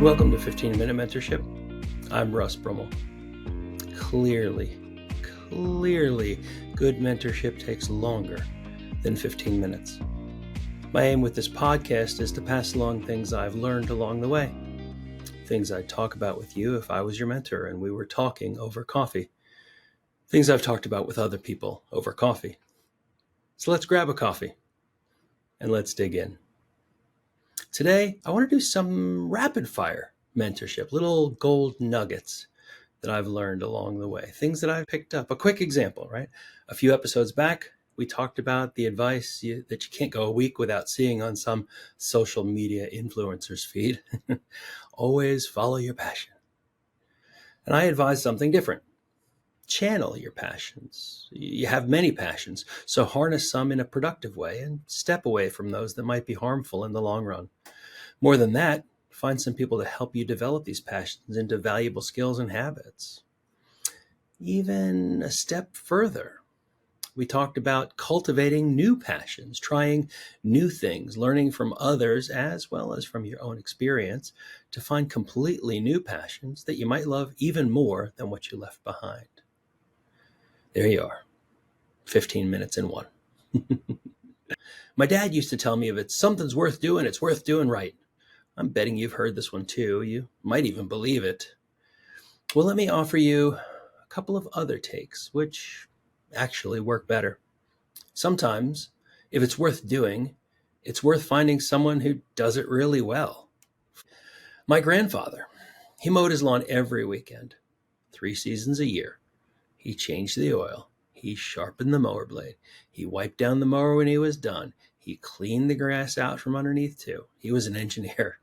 Welcome to 15-Minute Mentorship. I'm Russ Broomell. Clearly, good mentorship takes longer than 15 minutes. My aim with this podcast is to pass along things I've learned along the way, things I'd talk about with you if I was your mentor and we were talking over coffee, things I've talked about with other people over coffee. So let's grab a coffee and let's dig in. Today, I want to do some rapid fire mentorship, little gold nuggets that I've learned along the way, things that I've picked up. A quick example, right? A few episodes back, we talked about the advice that you can't go a week without seeing on some social media influencer's feed. Always follow your passion. And I advise something different. Channel your passions. You have many passions, so harness some in a productive way and step away from those that might be harmful in the long run. More than that, find some people to help you develop these passions into valuable skills and habits. Even a step further, we talked about cultivating new passions, trying new things, learning from others as well as from your own experience to find completely new passions that you might love even more than what you left behind. There you are, 15 minutes in one. My dad used to tell me if it's something's worth doing, it's worth doing right. I'm betting you've heard this one too. You might even believe it. Well, let me offer you a couple of other takes, which actually work better. Sometimes, if it's worth doing, it's worth finding someone who does it really well. My grandfather, he mowed his lawn every weekend, 3 seasons a year. He changed the oil. He sharpened the mower blade. He wiped down the mower when he was done. He cleaned the grass out from underneath too. He was an engineer.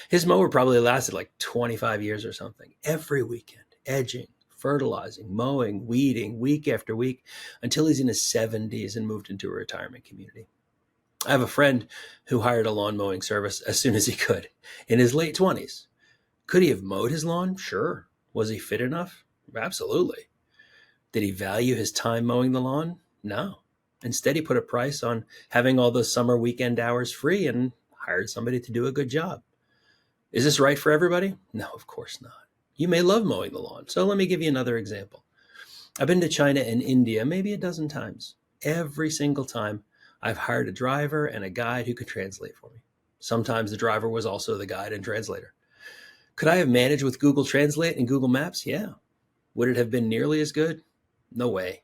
His mower probably lasted like 25 years or something. Every weekend, edging, fertilizing, mowing, weeding, week after week, until he's in his 70s and moved into a retirement community. I have a friend who hired a lawn mowing service as soon as he could, in his late 20s. Could he have mowed his lawn? Sure. Was he fit enough? Absolutely. Did he value his time mowing the lawn? No. Instead, he put a price on having all those summer weekend hours free and hired somebody to do a good job. Is this right for everybody? No, of course not. You may love mowing the lawn. So let me give you another example. I've been to China and India maybe a dozen times. Every single time, I've hired a driver and a guide who could translate for me. Sometimes the driver was also the guide and translator. Could I have managed with Google Translate and Google Maps? Yeah. Would it have been nearly as good? No way.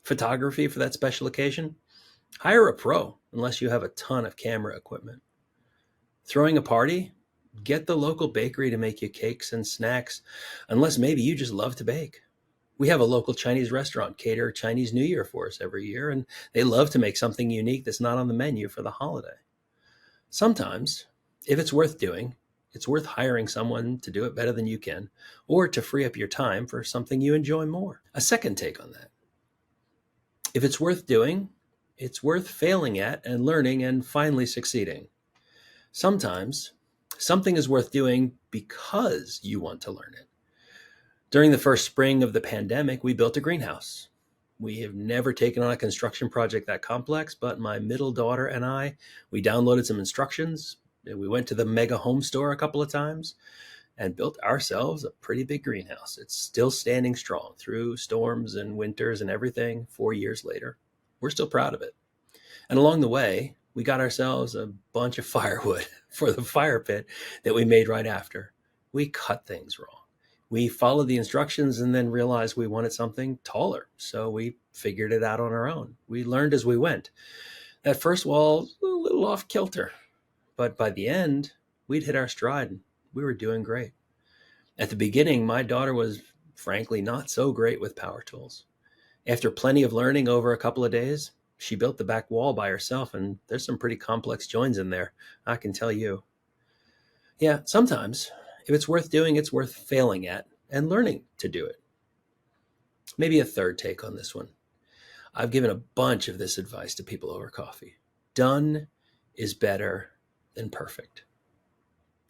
Photography for that special occasion? Hire a pro unless you have a ton of camera equipment. Throwing a party? Get the local bakery to make you cakes and snacks, unless maybe you just love to bake. We have a local Chinese restaurant cater Chinese New Year for us every year, and they love to make something unique that's not on the menu for the holiday. Sometimes, if it's worth doing, it's worth hiring someone to do it better than you can, or to free up your time for something you enjoy more. A second take on that. If it's worth doing, it's worth failing at and learning and finally succeeding. Sometimes, something is worth doing because you want to learn it. During the first spring of the pandemic, we built a greenhouse. We have never taken on a construction project that complex, but my middle daughter and I, we downloaded some instructions. We went to the mega home store a couple of times and built ourselves a pretty big greenhouse. It's still standing strong through storms and winters and everything 4 years later. We're still proud of it. And along the way, we got ourselves a bunch of firewood for the fire pit that we made right after. We cut things wrong. We followed the instructions and then realized we wanted something taller. So we figured it out on our own. We learned as we went. That first wall was a little off kilter. But by the end, we'd hit our stride and we were doing great. At the beginning, my daughter was frankly not so great with power tools. After plenty of learning over a couple of days, she built the back wall by herself, and there's some pretty complex joins in there, I can tell you. Yeah, sometimes, if it's worth doing, it's worth failing at and learning to do it. Maybe a third take on this one. I've given a bunch of this advice to people over coffee. Done is better than perfect.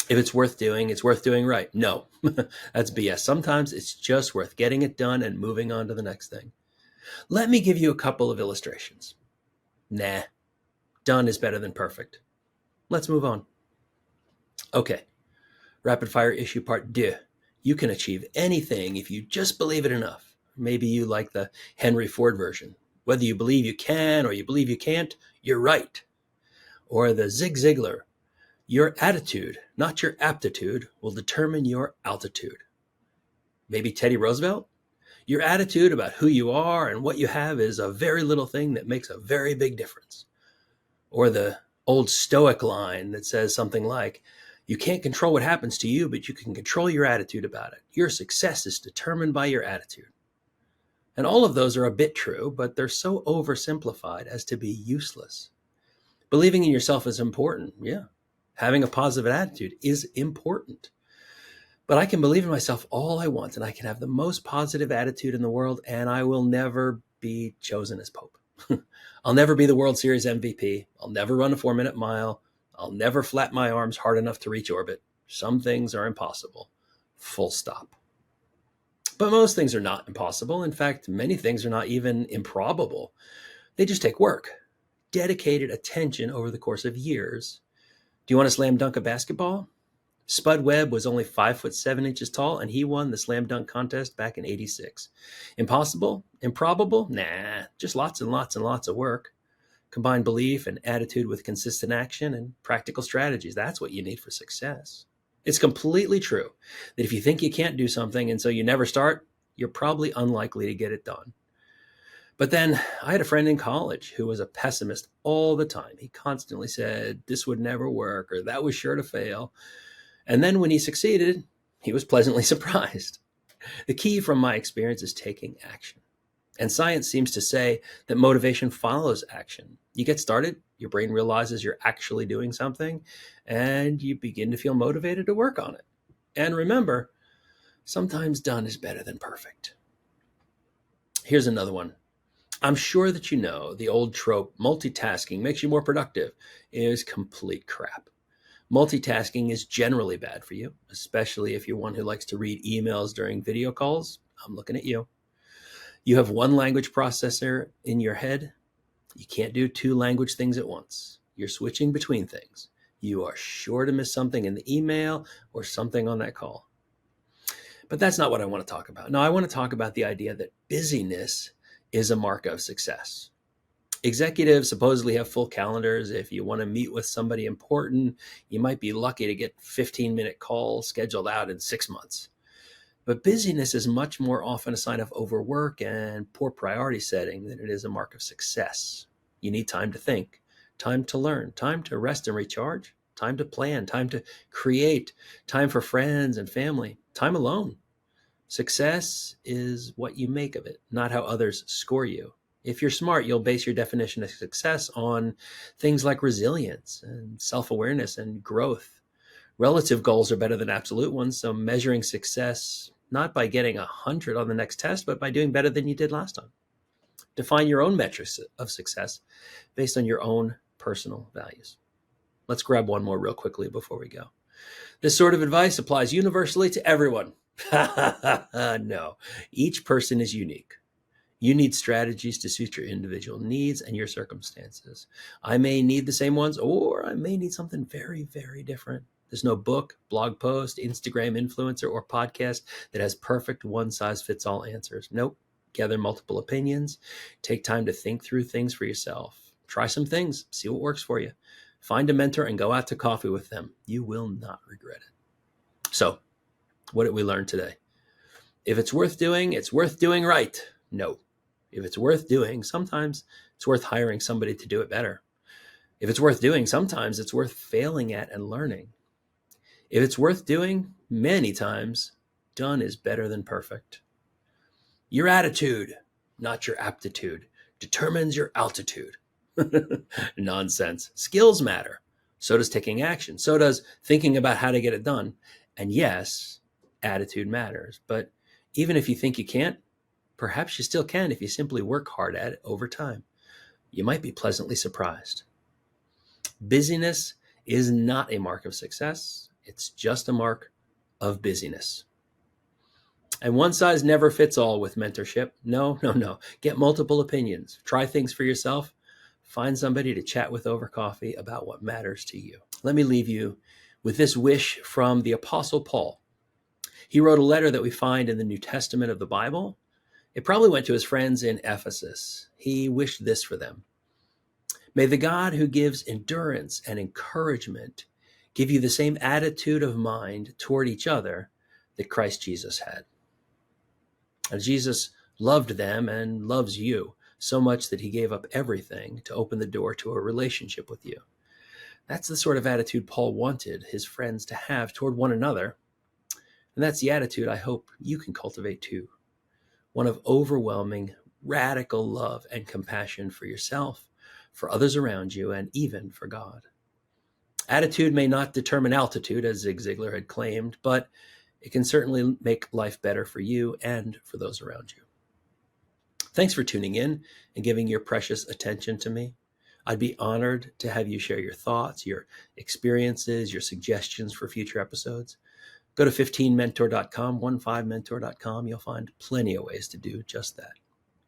If it's worth doing right. No, that's BS. Sometimes it's just worth getting it done and moving on to the next thing. Let me give you a couple of illustrations. Nah, done is better than perfect. Let's move on. Okay, Rapid fire issue part 2. You can achieve anything if you just believe it enough. Maybe you like the Henry Ford version. Whether you believe you can or you believe you can't, you're right. Or the Zig Ziglar. Your attitude, not your aptitude, will determine your altitude. Maybe Teddy Roosevelt. Your attitude about who you are and what you have is a very little thing that makes a very big difference. Or the old Stoic line that says something like, you can't control what happens to you, but you can control your attitude about it. Your success is determined by your attitude. And all of those are a bit true, but they're so oversimplified as to be useless. Believing in yourself is important, yeah. Having a positive attitude is important. But I can believe in myself all I want, and I can have the most positive attitude in the world, and I will never be chosen as Pope. I'll never be the World Series MVP. I'll never run a 4-minute mile. I'll never flap my arms hard enough to reach orbit. Some things are impossible. Full stop. But most things are not impossible. In fact, many things are not even improbable. They just take work, dedicated attention over the course of years. Do you want to slam dunk a basketball? Spud Webb was only 5'7" tall, and he won the slam dunk contest back in '86. Impossible? Improbable? Nah, just lots and lots and lots of work. Combine belief and attitude with consistent action and practical strategies. That's what you need for success. It's completely true that if you think you can't do something and so you never start, you're probably unlikely to get it done. But then I had a friend in college who was a pessimist all the time. He constantly said, this would never work, or that was sure to fail. And then when he succeeded, he was pleasantly surprised. The key from my experience is taking action. And science seems to say that motivation follows action. You get started, your brain realizes you're actually doing something, and you begin to feel motivated to work on it. And remember, sometimes done is better than perfect. Here's another one. I'm sure that you know the old trope, multitasking makes you more productive, is complete crap. Multitasking is generally bad for you, especially if you're one who likes to read emails during video calls. I'm looking at you. You have one language processor in your head. You can't do 2 language things at once. You're switching between things. You are sure to miss something in the email or something on that call. But that's not what I want to talk about. No, I want to talk about the idea that busyness is a mark of success. Executives supposedly have full calendars. If you want to meet with somebody important, you might be lucky to get 15-minute call scheduled out in 6 months. But busyness is much more often a sign of overwork and poor priority setting than it is a mark of success. You need time to think, time to learn, time to rest and recharge, time to plan, time to create, time for friends and family, time alone. Success is what you make of it, not how others score you. If you're smart, you'll base your definition of success on things like resilience and self-awareness and growth. Relative goals are better than absolute ones, so measuring success not by getting 100 on the next test, but by doing better than you did last time. Define your own metrics of success based on your own personal values. Let's grab one more real quickly before we go. This sort of advice applies universally to everyone. No, each person is unique. You need strategies to suit your individual needs and your circumstances. I may need the same ones, or I may need something very, very different. There's no book, blog post, Instagram influencer, or podcast that has perfect one-size-fits-all answers. Nope. Gather multiple opinions. Take time to think through things for yourself. Try some things. See what works for you. Find a mentor and go out to coffee with them. You will not regret it. So, what did we learn today? If it's worth doing, it's worth doing right. No. If it's worth doing, sometimes it's worth hiring somebody to do it better. If it's worth doing, sometimes it's worth failing at and learning. If it's worth doing, many times, done is better than perfect. Your attitude, not your aptitude, determines your altitude. Nonsense. Skills matter. So does taking action. So does thinking about how to get it done. And yes, attitude matters. But even if you think you can't, perhaps you still can if you simply work hard at it over time. You might be pleasantly surprised. Busyness is not a mark of success. It's just a mark of busyness. And one size never fits all with mentorship. No. Get multiple opinions. Try things for yourself. Find somebody to chat with over coffee about what matters to you. Let me leave you with this wish from the Apostle Paul. He wrote a letter that we find in the New Testament of the Bible. It probably went to his friends in Ephesus. He wished this for them. May the God who gives endurance and encouragement give you the same attitude of mind toward each other that Christ Jesus had. And Jesus loved them and loves you so much that he gave up everything to open the door to a relationship with you. That's the sort of attitude Paul wanted his friends to have toward one another. And that's the attitude I hope you can cultivate too. One of overwhelming, radical love and compassion for yourself, for others around you, and even for God. Attitude may not determine altitude, as Zig Ziglar had claimed, but it can certainly make life better for you and for those around you. Thanks for tuning in and giving your precious attention to me. I'd be honored to have you share your thoughts, your experiences, your suggestions for future episodes. Go to 15mentor.com, 15mentor.com. You'll find plenty of ways to do just that.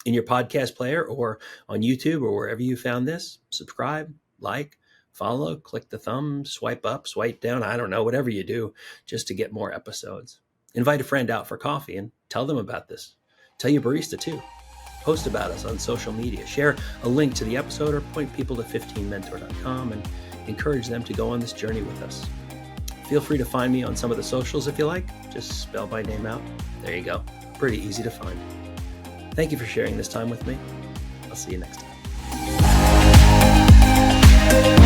In your podcast player or on YouTube or wherever you found this, subscribe, like, follow, click the thumb, swipe up, swipe down, I don't know, whatever you do, just to get more episodes. Invite a friend out for coffee and tell them about this. Tell your barista too. Post about us on social media. Share a link to the episode or point people to 15mentor.com and encourage them to go on this journey with us. Feel free to find me on some of the socials if you like. Just spell my name out. There you go. Pretty easy to find. Thank you for sharing this time with me. I'll see you next time.